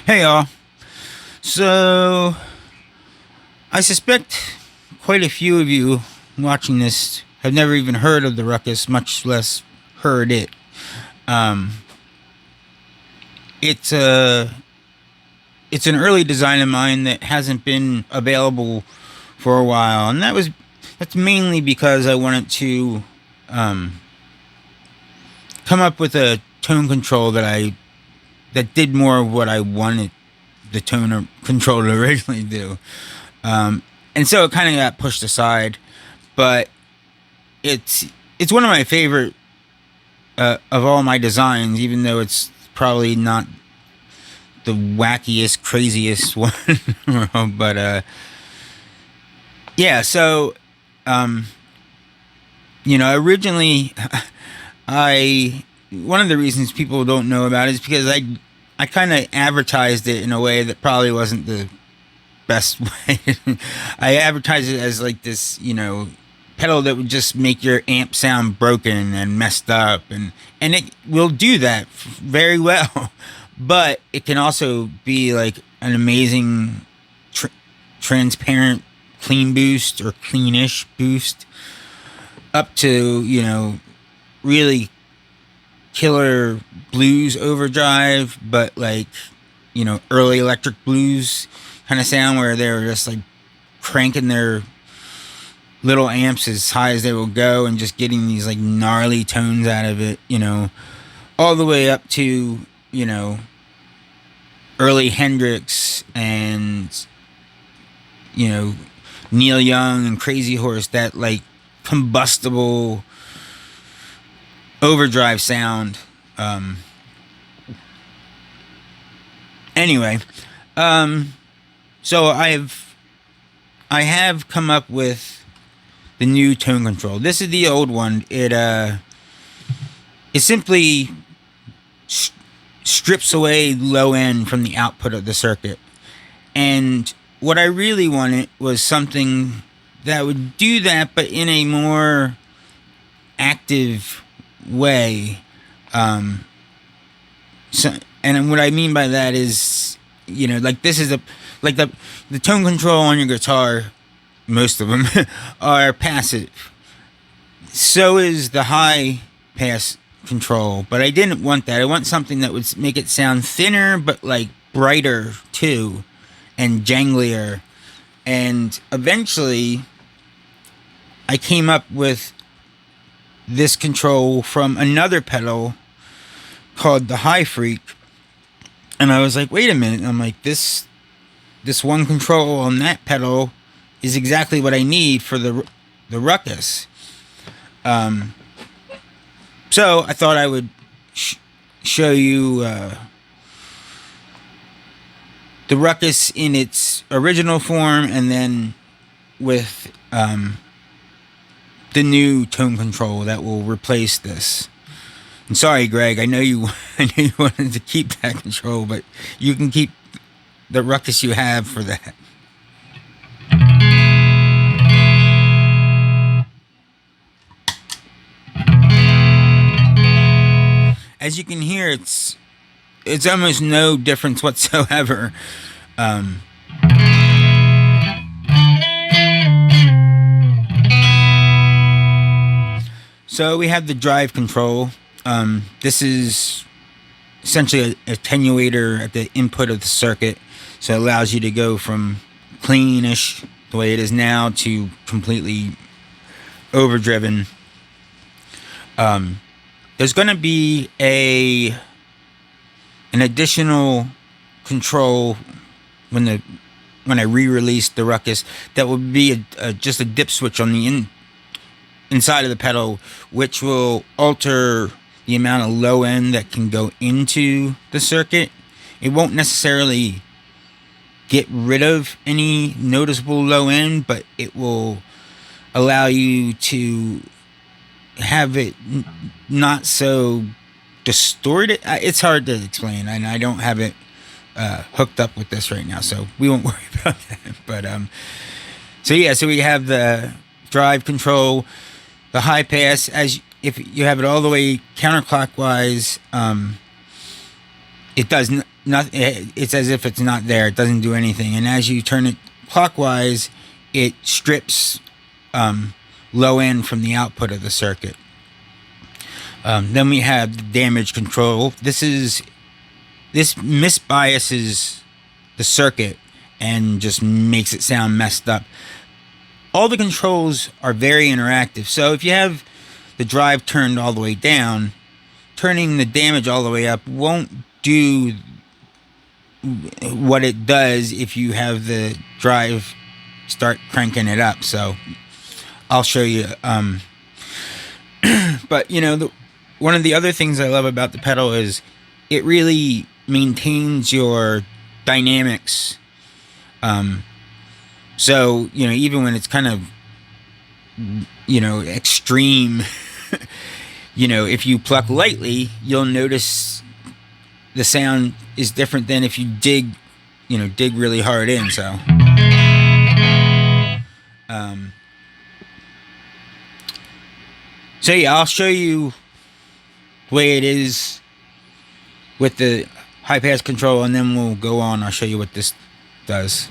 Hey y'all. So, I suspect quite a few of you watching this have never even heard of the Ruckus, much less heard it. Um, it's a it's an early design of mine that hasn't been available for a while, and that's mainly because I wanted to um, come up with a tone control that did more of what I wanted the tone control to originally do. And so it kind of got pushed aside, but it's one of my favorite of all my designs, even though it's probably not the wackiest, craziest one in the world. But yeah, so um, originally, I one of the reasons people don't know about it is because I kind of advertised it in a way that probably wasn't the best way. I advertised it as like this, pedal that would just make your amp sound broken and messed up, and it will do that very well. But it can also be like an amazing transparent clean boost or cleanish boost up to really killer blues overdrive, but like early electric blues kind of sound where they're just like cranking their little amps as high as they will go and just getting these like gnarly tones out of it, all the way up to early Hendrix and Neil Young and Crazy Horse, that like combustible overdrive sound. Anyway, so I have come up with the new tone control. This is the old one. It simply strips away low end from the output of the circuit. And what I really wanted was something that would do that, but in a more active way. And what I mean by that is, like this is like the tone control on your guitar, most of them are passive. So is the high pass control, but I didn't want that. I want something that would make it sound thinner, but like brighter too, and janglier. And eventually, I came up with this control from another pedal called the High Freak, and I was like, wait a minute. I'm like, this one control on that pedal is exactly what I need for the Ruckus. So I thought I would show you the Ruckus in its original form, and then with the new tone control that will replace this. And sorry, Greg, I know you wanted to keep that control, but you can keep the Ruckus you have for that. As you can hear, it's almost no difference whatsoever. So we have the drive control. This is essentially an attenuator at the input of the circuit, so it allows you to go from cleanish, the way it is now, to completely overdriven. There's going to be an additional control when I re-release the Ruckus, that will be just a dip switch on the inside of the pedal, which will alter the amount of low end that can go into the circuit. It won't necessarily get rid of any noticeable low end, but it will allow you to have it not so distorted. It's hard to explain, and I don't have it hooked up with this right now, so we won't worry about that. But so we have the drive control, the high pass. As if you have it all the way counterclockwise, it does not. It's as if it's not there. It doesn't do anything. And as you turn it clockwise, it strips low end from the output of the circuit. Then we have the damage control. This misbiases the circuit and just makes it sound messed up. All the controls are very interactive. So if you have the drive turned all the way down, turning the damage all the way up won't do what it does if you have the drive start cranking it up. So I'll show you. But one of the other things I love about the pedal is it really maintains your dynamics. So even when it's kind of extreme, if you pluck lightly, you'll notice the sound is different than if you dig really hard in. So yeah, I'll show you the way it is with the high pass control, and then we'll go on. I'll show you what this does.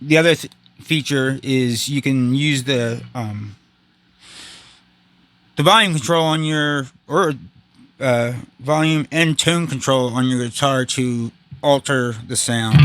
The other feature is you can use the volume control on your, or volume and tone control on your guitar to alter the sound.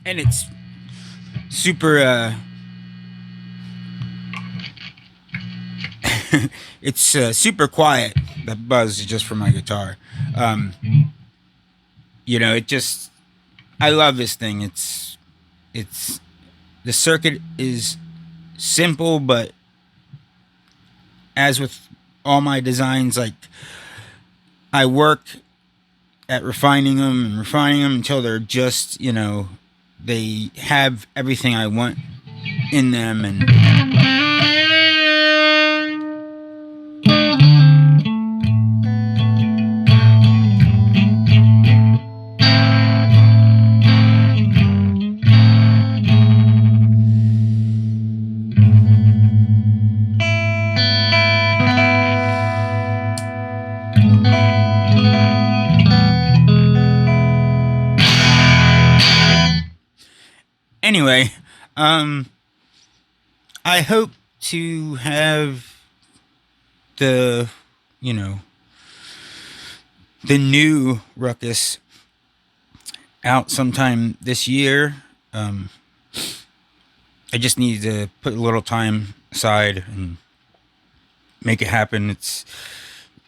And it's super it's super quiet. That buzz is just for my guitar. It just, I love this thing. It's the circuit is simple, but as with all my designs, like, I work at refining them until they're just, they have everything I want in them. And anyway, I hope to have the new Ruckus out sometime this year. I just need to put a little time aside and make it happen. It's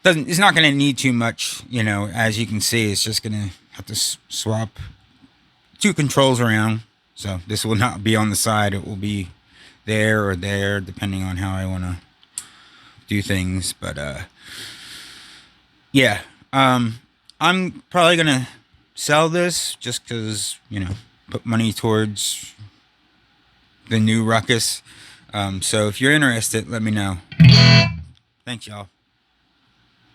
not going to need too much, as you can see. It's just going to have to swap 2 controls around. So this will not be on the side. It will be there or there, depending on how I want to do things. But yeah, I'm probably going to sell this just because, put money towards the new Ruckus. So if you're interested, let me know. Thanks, y'all.